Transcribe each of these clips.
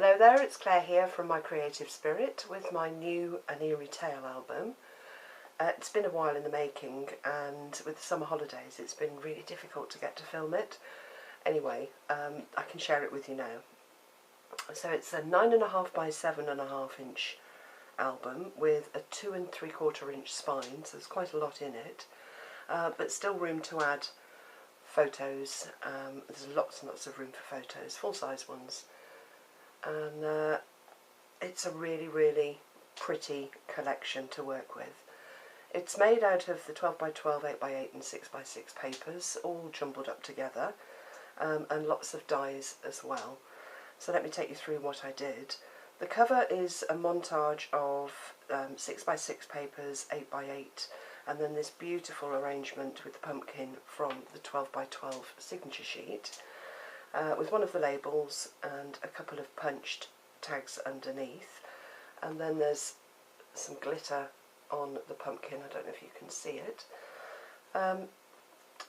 Hello there, it's Claire here from My Creative Spirit with my new An Eerie Tale album. It's been a while in the making, and with the summer holidays it's been really difficult to get to film it. Anyway, I can share it with you now. So it's a 9.5 by 7.5 inch album with a 2 3/4 inch spine, so there's quite a lot in it, but still room to add photos. There's lots and lots of room for photos, full-size ones. And it's a really pretty collection to work with. It's made out of the 12 by 12, 8 by 8 and 6 by 6 papers, all jumbled up together, and lots of dies as well. So let me take you through what I did. The cover is a montage of 6 by 6 papers, 8 by 8, and then this beautiful arrangement with the pumpkin from the 12 by 12 signature sheet. With one of the labels and a couple of punched tags underneath, and then there's some glitter on the pumpkin. I don't know if you can see it, and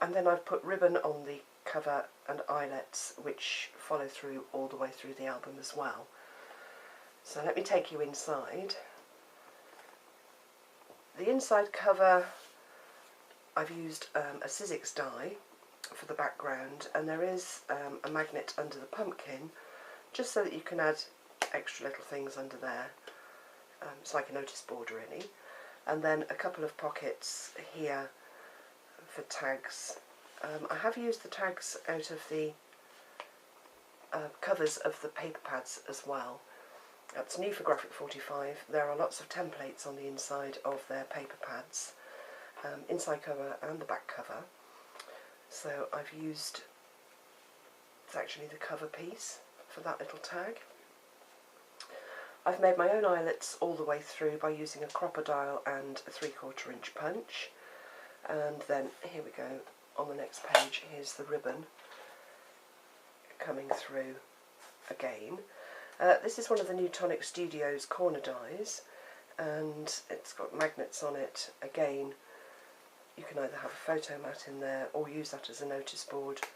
then I've put ribbon on the cover and eyelets which follow through all the way through the album as well. So let me take you inside. The inside cover, I've used a Sizzix die for the background, and there is a magnet under the pumpkin just so that you can add extra little things under there. It's like a notice board really, and then a couple of pockets here for tags. I have used the tags out of the covers of the paper pads as well. That's new for Graphic 45. There are lots of templates on the inside of their paper pads, inside cover and the back cover. So I've used, it's actually the cover piece for that little tag. I've made my own eyelets all the way through by using a crocodile and a 3/4 inch punch. And then here we go, on the next page, here's the ribbon coming through again. This is one of the new Tonic Studios corner dies, and it's got magnets on it again. You can either have a photo mat in there or use that as a notice board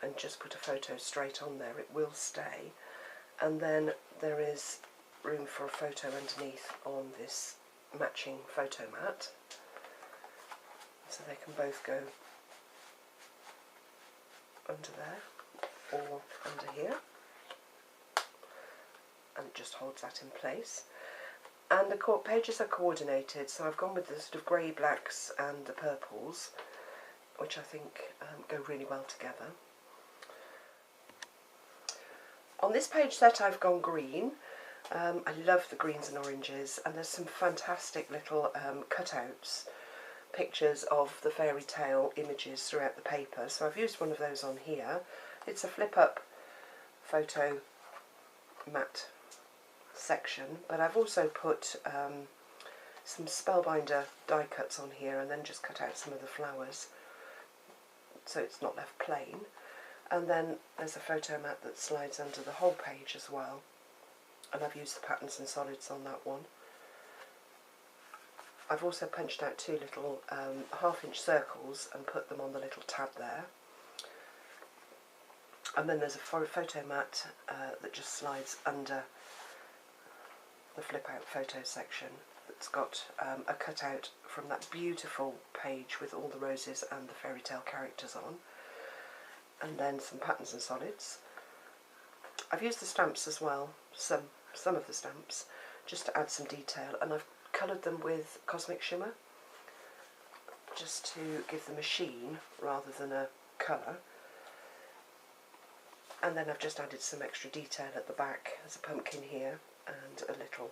and just put a photo straight on there. It will stay. And then there is room for a photo underneath on this matching photo mat. So they can both go under there or under here. And it just holds that in place. And the pages are coordinated, so I've gone with the sort of grey blacks and the purples, which I think go really well together. On this page set I've gone green. I love the greens and oranges, and there's some fantastic little cutouts, pictures of the fairy tale images throughout the paper, so I've used one of those on here. It's a flip-up photo mat section, but I've also put some Spellbinder die cuts on here and then just cut out some of the flowers so it's not left plain. And then there's a photo mat that slides under the whole page as well, and I've used the patterns and solids on that one. I've also punched out two little 1/2 inch circles and put them on the little tab there. And then there's a photo mat that just slides under the flip out photo section that's got a cutout from that beautiful page with all the roses and the fairy tale characters on, and then some patterns and solids. I've used the stamps as well, some of the stamps, just to add some detail, and I've coloured them with Cosmic Shimmer just to give them a sheen rather than a colour. And then I've just added some extra detail at the back. There's a pumpkin here and a little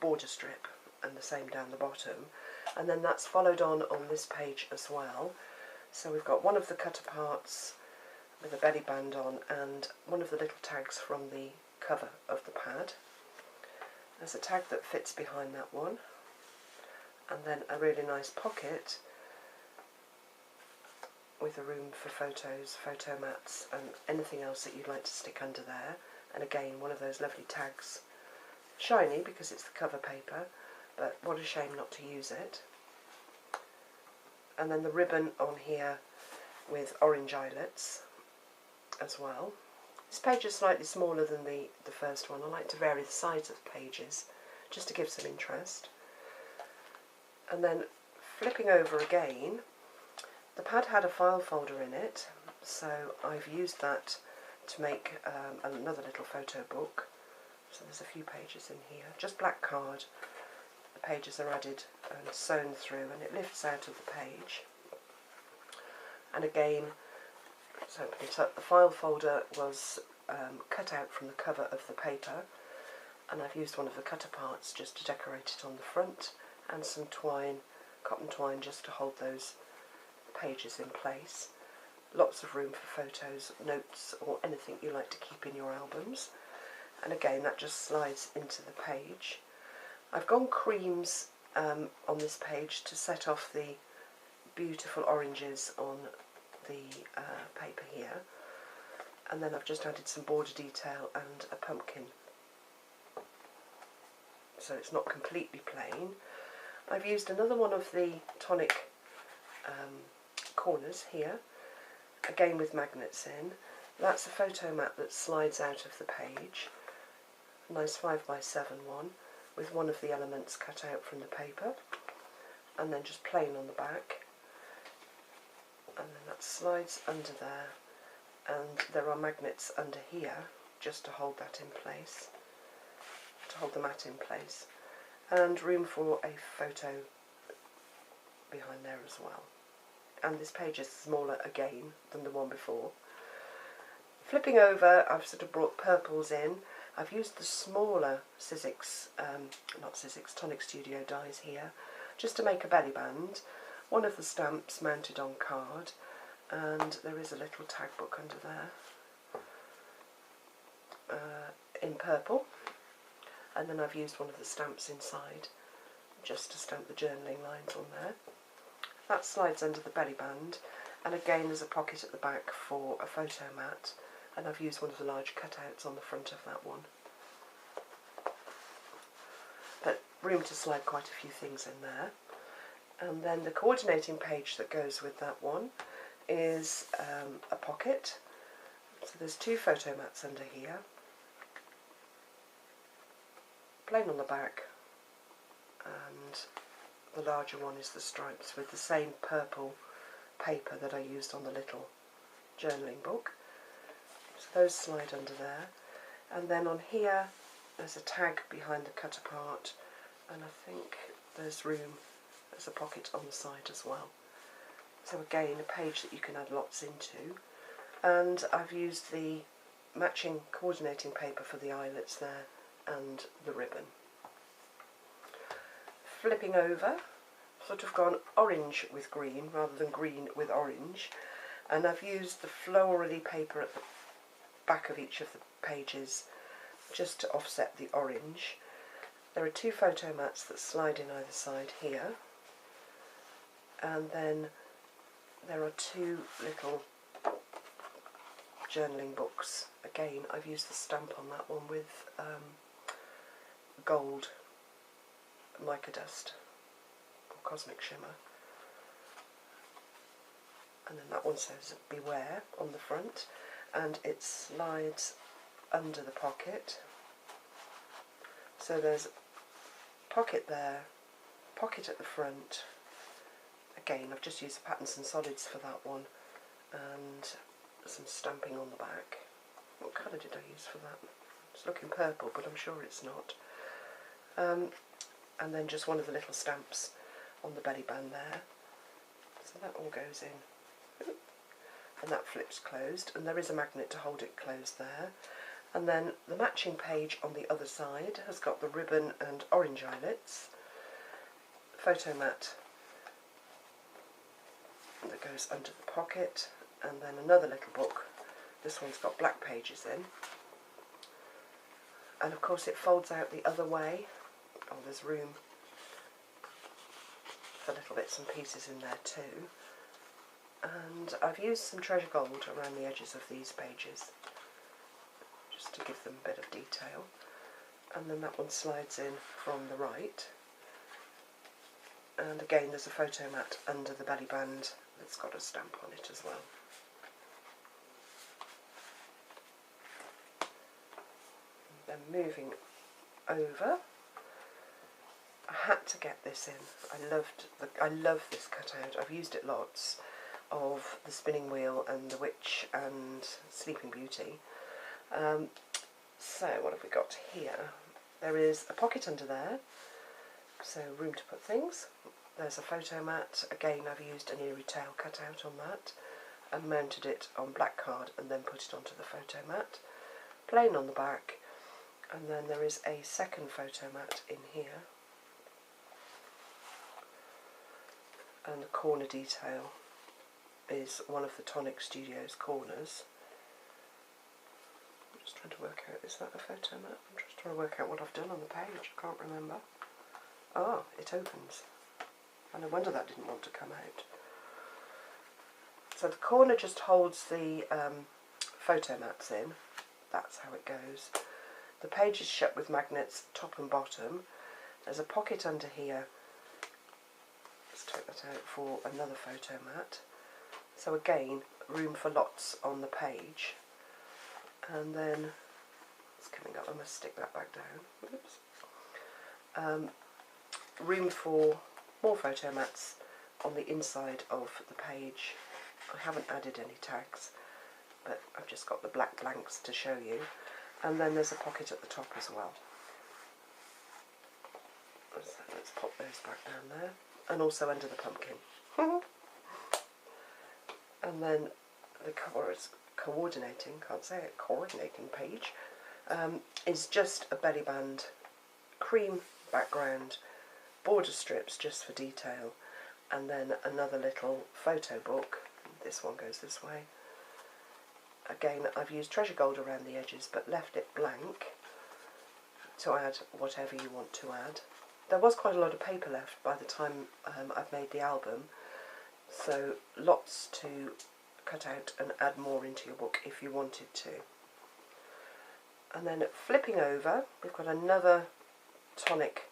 border strip, and the same down the bottom, and then that's followed on this page as well. So we've got one of the cut aparts with a belly band on and one of the little tags from the cover of the pad. There's a tag that fits behind that one, and then a really nice pocket with a room for photos, photo mats and anything else that you'd like to stick under there. And again, one of those lovely tags, shiny because it's the cover paper, but what a shame not to use it. And then the ribbon on here with orange eyelets as well, This page is slightly smaller than the first one. I like to vary the size of the pages just to give some interest. And then flipping over again, the pad had a file folder in it, so I've used that to make another little photo book. So there's a few pages in here, just black card. The pages are added and sewn through, and it lifts out of the page. And again, let's open it up. The file folder was cut out from the cover of the paper, and I've used one of the cutter parts just to decorate it on the front, and some twine, cotton twine, just to hold those pages in place. Lots of room for photos, notes, or anything you like to keep in your albums. And again, that just slides into the page. I've gone creams on this page to set off the beautiful oranges on the paper here. And then I've just added some border detail and a pumpkin, so it's not completely plain. I've used another one of the tonic corners here, again with magnets in. That's a photo mat that slides out of the page, a nice 5x7 one, with one of the elements cut out from the paper, and then just plain on the back. And then that slides under there, and there are magnets under here just to hold that in place, to hold the mat in place, and room for a photo behind there as well. And this page is smaller again than the one before. Flipping over, I've sort of brought purples in. I've used the smaller Tonic Studio dies here, just to make a belly band. One of the stamps mounted on card, and there is a little tag book under there in purple. And then I've used one of the stamps inside just to stamp the journaling lines on there. That slides under the belly band, and again there's a pocket at the back for a photo mat, and I've used one of the large cutouts on the front of that one. But room to slide quite a few things in there. And then the coordinating page that goes with that one is a pocket. So there's two photo mats under here, plain on the back, and the larger one is the stripes with the same purple paper that I used on the little journaling book. So those slide under there. And then on here there's a tag behind the cutter part, and I think there's room, there's a pocket on the side as well. So again, a page that you can add lots into. And I've used the matching coordinating paper for the eyelets there and the ribbon. Flipping over, sort of gone orange with green rather than green with orange, and I've used the florally paper at the back of each of the pages just to offset the orange. There are two photo mats that slide in either side here, and then there are two little journaling books. Again, I've used the stamp on that one with gold mica dust or cosmic shimmer, and then that one says beware on the front, and it slides under the pocket. So there's a pocket there, pocket at the front. Again, I've just used Patterns and Solids for that one, and some stamping on the back. What colour did I use for that? It's looking purple, but I'm sure it's not. And then just one of the little stamps on the belly band there. So that all goes in. And that flips closed, and there is a magnet to hold it closed there. And then the matching page on the other side has got the ribbon and orange eyelets, photo mat that goes under the pocket, and then another little book. This one's got black pages in, and of course it folds out the other way. Oh, there's room for little bits and pieces in there too. And I've used some treasure gold around the edges of these pages just to give them a bit of detail. And then that one slides in from the right. And again, there's a photo mat under the belly band that's got a stamp on it as well. Then moving over, I had to get this in. I love this cutout. I've used it lots, of the Spinning Wheel and the Witch and Sleeping Beauty. So what have we got here? There is a pocket under there, so room to put things. There's a photo mat. Again, I've used An Eerie Tale cutout on that and mounted it on black card and then put it onto the photo mat. Plain on the back, and then there is a second photo mat in here, and the corner detail is one of the Tonic Studios corners. I'm just trying to work out, is that a photo mat? I'm just trying to work out what I've done on the page, I can't remember. Ah, it opens. And no wonder that didn't want to come out. So the corner just holds the photo mats in. That's how it goes. The page is shut with magnets top and bottom. There's a pocket under here. Let's take that out for another photo mat. So again, room for lots on the page. And then it's coming up. I must stick that back down. Oops. Room for more photo mats on the inside of the page. I haven't added any tags, but I've just got the black blanks to show you. And then there's a pocket at the top as well. So let's pop those back down there. And also under the pumpkin. And then the coordinating page is just a belly band, cream background, border strips just for detail, and then another little photo book. This one goes this way. Again, I've used treasure gold around the edges but left it blank to add whatever you want to add. There was quite a lot of paper left by the time I've made the album, so lots to cut out and add more into your book if you wanted to. And then flipping over, we've got another Tonic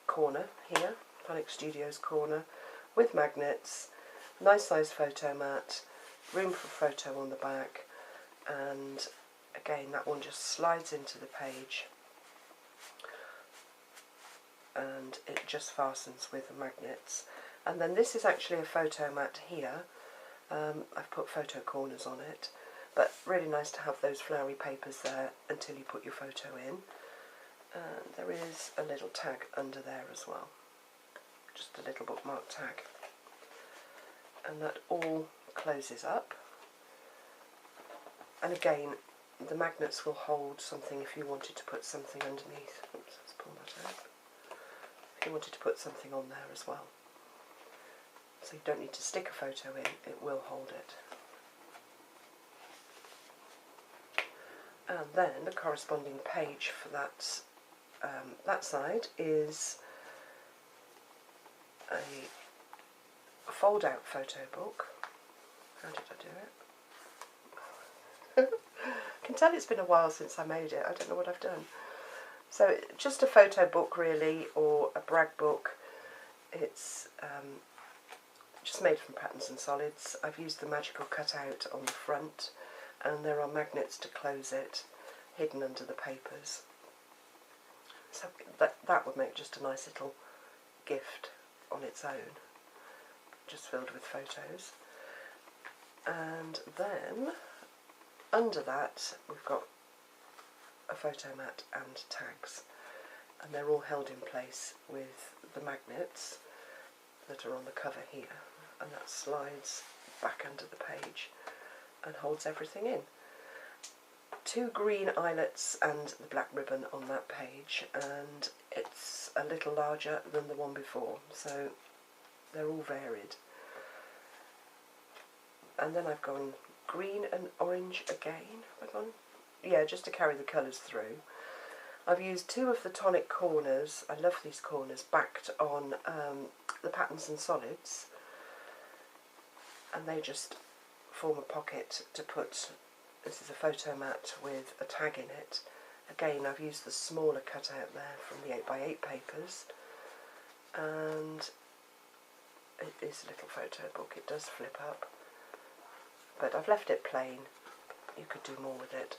corner here, Tonic Studios corner, with magnets, nice size photo mat, room for photo on the back, and again that one just slides into the page and it just fastens with the magnets. And then this is actually a photo mat here. I've put photo corners on it, but really nice to have those flowery papers there until you put your photo in. And there is a little tag under there as well, just a little bookmark tag. And that all closes up. And again, the magnets will hold something if you wanted to put something underneath. Oops, let's pull that out. If you wanted to put something on there as well. So you don't need to stick a photo in, it will hold it. And then the corresponding page for that side is a fold-out photo book. How did I do it? I can tell it's been a while since I made it. I don't know what I've done. So just a photo book really, or a brag book. It's just made from patterns and solids. I've used the magical cutout on the front, and there are magnets to close it, hidden under the papers. So that would make just a nice little gift on its own, just filled with photos. And then under that we've got a photo mat and tags, and they're all held in place with the magnets that are on the cover here, and that slides back under the page and holds everything in. 2 green eyelets and the black ribbon on that page, and it's a little larger than the one before, so they're all varied. And then I've gone green and orange again. Have I gone? Yeah, just to carry the colours through. I've used 2 of the Tonic corners. I love these corners, backed on the patterns and solids, and they just form a pocket to put. This is a photo mat with a tag in it. Again, I've used the smaller cutout there from the 8x8 papers, and it is a little photo book. It does flip up, but I've left it plain. You could do more with it.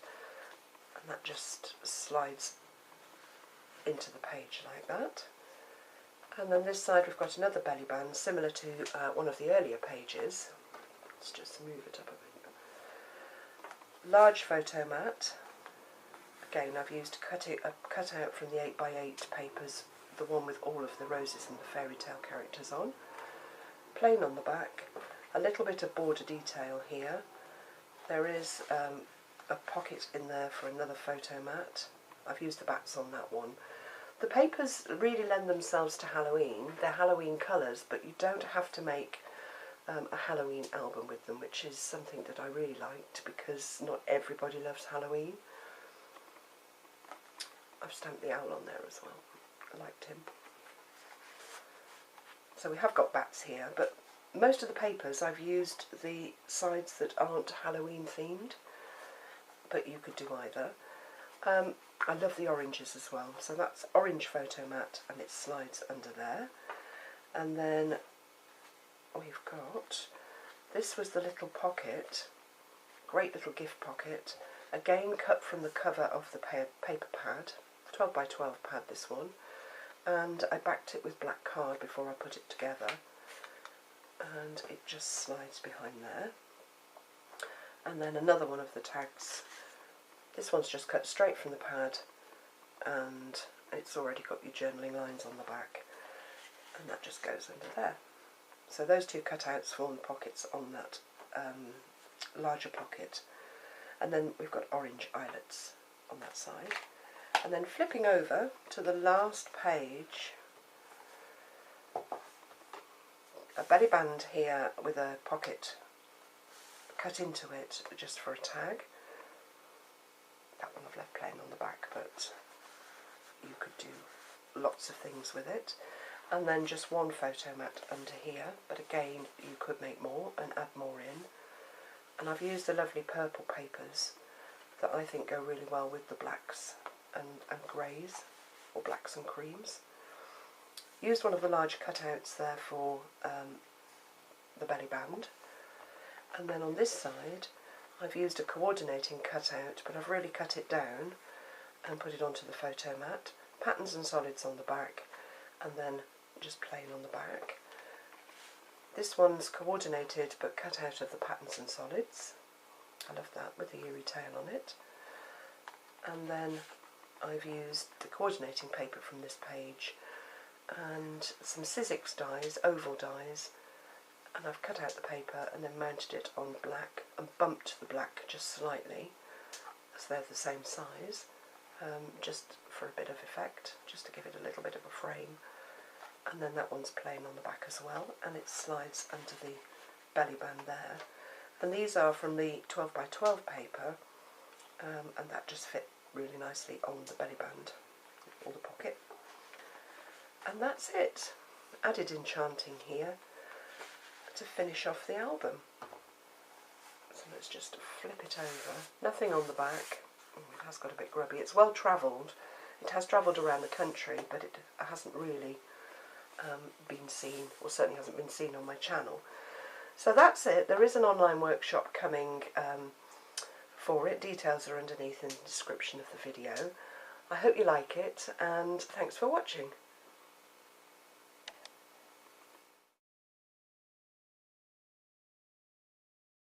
and that just slides into the page like that. And then this side we've got another belly band similar to one of the earlier pages. Let's just move it up a bit. Large photo mat. Again, I've used a cutout from the 8x8 papers, the one with all of the roses and the fairy tale characters on. Plain on the back. A little bit of border detail here. There is a pocket in there for another photo mat. I've used the bats on that one. The papers really lend themselves to Halloween. They're Halloween colours, but you don't have to make a Halloween album with them, which is something that I really liked because not everybody loves Halloween. I've stamped the owl on there as well. I liked him. So we have got bats here, but most of the papers I've used the sides that aren't Halloween themed, but you could do either. I love the oranges as well, so that's orange photo mat and it slides under there. And then we've got, this was the little pocket, great little gift pocket, again cut from the cover of the paper pad, 12x12 pad this one, and I backed it with black card before I put it together, and it just slides behind there. And then another one of the tags, this one's just cut straight from the pad and it's already got your journaling lines on the back, and that just goes under there. So those two cutouts form the pockets on that larger pocket, and then we've got orange eyelets on that side. And then flipping over to the last page, a belly band here with a pocket cut into it just for a tag. That one I've left plain on the back, but you could do lots of things with it. And then just one photo mat under here, but again you could make more and add more in. And I've used the lovely purple papers that I think go really well with the blacks and greys, or blacks and creams. Used one of the large cutouts there for the belly band. And then on this side I've used a coordinating cutout, but I've really cut it down and put it onto the photo mat. Patterns and solids on the back, and then just plain on the back. This one's coordinated but cut out of the patterns and solids. I love that, with the Eerie Tale on it. And then I've used the coordinating paper from this page and some Sizzix dies, oval dies, and I've cut out the paper and then mounted it on black and bumped the black just slightly, as they're the same size, just for a bit of effect, just to give it a little bit of a frame. And then that one's plain on the back as well, and it slides under the belly band there. And these are from the 12x12 paper, and that just fit really nicely on the belly band, or the pocket. And that's it. Added enchanting here to finish off the album. So let's just flip it over. Nothing on the back. It has got a bit grubby. It's well travelled. It has travelled around the country, but it hasn't really been seen, or certainly hasn't been seen on my channel. So that's it. There is an online workshop coming for it. Details are underneath in the description of the video. I hope you like it, and thanks for watching.